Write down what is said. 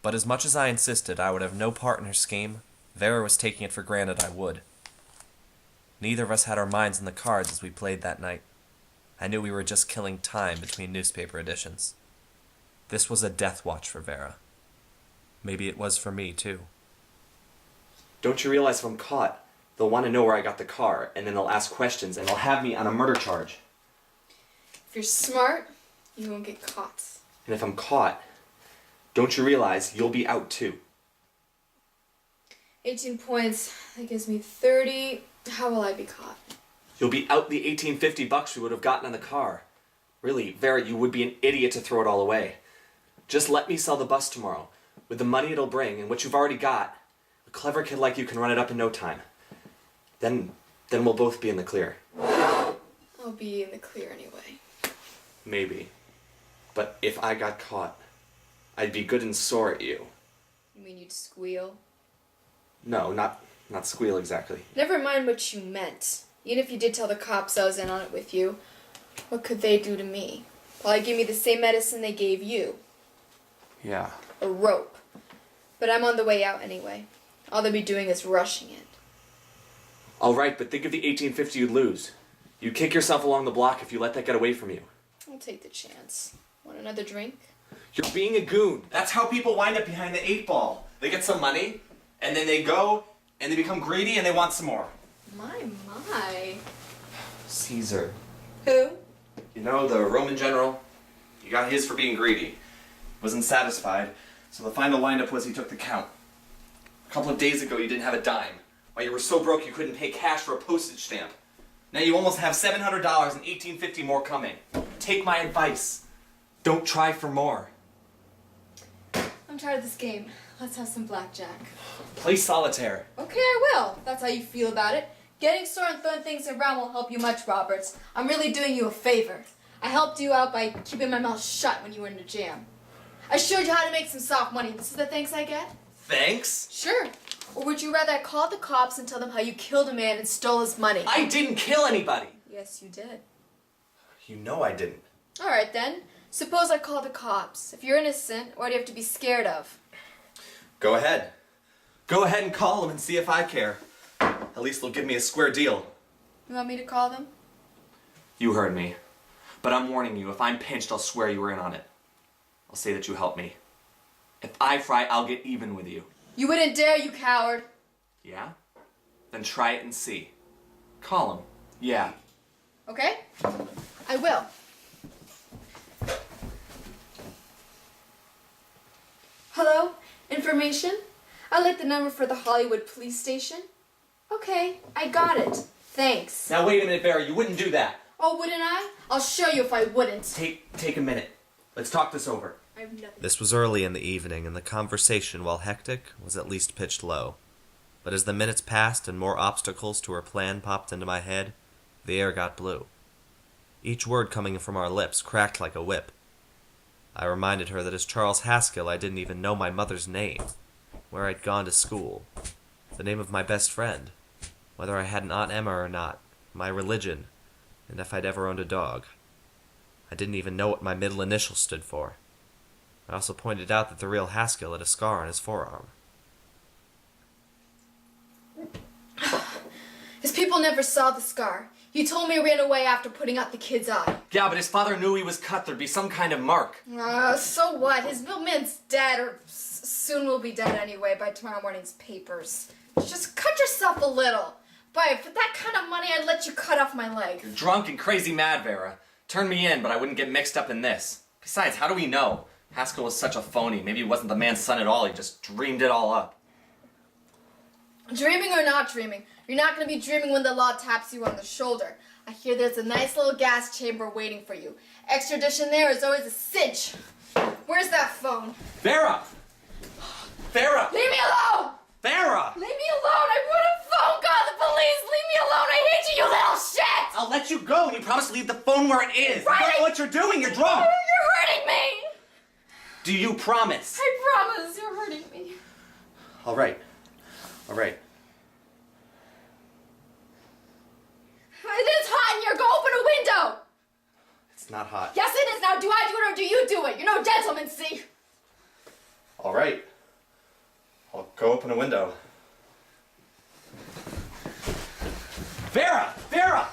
But as much as I insisted I would have no part in her scheme, Vera was taking it for granted I would. Neither of us had our minds in the cards as we played that night. I knew we were just killing time between newspaper editions. This was a death watch for Vera. Maybe it was for me, too. Don't you realize if I'm caught, they'll want to know where I got the car, and then they'll ask questions, and they'll have me on a murder charge. If you're smart, you won't get caught. And if I'm caught, don't you realize you'll be out too? 18 points, that gives me 30. How will I be caught? You'll be out the $18.50 we would have gotten on the car. Really, Vera, you would be an idiot to throw it all away. Just let me sell the bus tomorrow. With the money it'll bring and what you've already got, a clever kid like you can run it up in no time. Then we'll both be in the clear. I'll be in the clear anyway. Maybe. But if I got caught, I'd be good and sore at you. You mean you'd squeal? No, not squeal exactly. Never mind what you meant. Even if you did tell the cops I was in on it with you, what could they do to me? Probably give me the same medicine they gave you. Yeah. A rope. But I'm on the way out anyway. All they'll be doing is rushing it. All right, but think of the $18.50 you'd lose. You'd kick yourself along the block if you let that get away from you. I'll take the chance. Want another drink? You're being a goon. That's how people wind up behind the 8-ball. They get some money, and then they go, and they become greedy, and they want some more. My. Caesar. Who? You know, the Roman general? He got his for being greedy. Wasn't satisfied, so the final windup was he took the count. A couple of days ago you didn't have a dime. Why, you were so broke you couldn't pay cash for a postage stamp. Now you almost have $700 and $18.50 more coming. Take my advice. Don't try for more. I'm tired of this game. Let's have some blackjack. Play solitaire. Okay, I will. If that's how you feel about it. Getting sore and throwing things around won't help you much, Roberts. I'm really doing you a favor. I helped you out by keeping my mouth shut when you were in a jam. I showed you how to make some soft money. This is the thanks I get? Thanks? Sure. Or would you rather I call the cops and tell them how you killed a man and stole his money? I didn't kill anybody. Yes, you did. You know I didn't. All right, then. Suppose I call the cops. If you're innocent, what do you have to be scared of? Go ahead. Go ahead and call them and see if I care. At least they'll give me a square deal. You want me to call them? You heard me. But I'm warning you, if I'm pinched, I'll swear you were in on it. I'll say that you helped me. If I fry, I'll get even with you. You wouldn't dare, you coward. Yeah? Then try it and see. Call him. Yeah. Okay? I will. Hello? Information? I'd like the number for the Hollywood police station. Okay, I got it. Thanks. Now wait a minute, Vera, you wouldn't do that. Oh, wouldn't I? I'll show you if I wouldn't. Take a minute. Let's talk this over. I have nothing. This was early in the evening, and the conversation, while hectic, was at least pitched low. But as the minutes passed and more obstacles to her plan popped into my head, the air got blue. Each word coming from our lips cracked like a whip. I reminded her that as Charles Haskell I didn't even know my mother's name, where I'd gone to school, the name of my best friend, whether I had an Aunt Emma or not, my religion, and if I'd ever owned a dog. I didn't even know what my middle initial stood for. I also pointed out that the real Haskell had a scar on his forearm. His people never saw the scar. He told me he ran away after putting out the kid's eye. Yeah, but his father knew he was cut. There'd be some kind of mark. So what? His milkman's dead, or soon will be dead anyway by tomorrow morning's papers. Just cut yourself a little. But for that kind of money, I'd let you cut off my leg. You're drunk and crazy mad, Vera. Turn me in, but I wouldn't get mixed up in this. Besides, how do we know? Haskell was such a phony. Maybe he wasn't the man's son at all. He just dreamed it all up. Dreaming or not dreaming, you're not going to be dreaming when the law taps you on the shoulder. I hear there's a nice little gas chamber waiting for you. Extradition there is always a cinch. Where's that phone? Vera! Vera! Leave me alone! Vera! Leave me alone! I want a phone call the police! Leave me alone! I hate you, you little shit! I'll let you go. You promised to leave the phone where it is. Right. You don't know what you're doing. You're drunk. You're hurting me! Do you promise? I promise you're hurting me. All right. All right. It is hot in here. Go open a window. It's not hot. Yes, it is. Now, do I do it or do you do it? You're no gentleman, see? All right. I'll go open a window. Vera! Vera!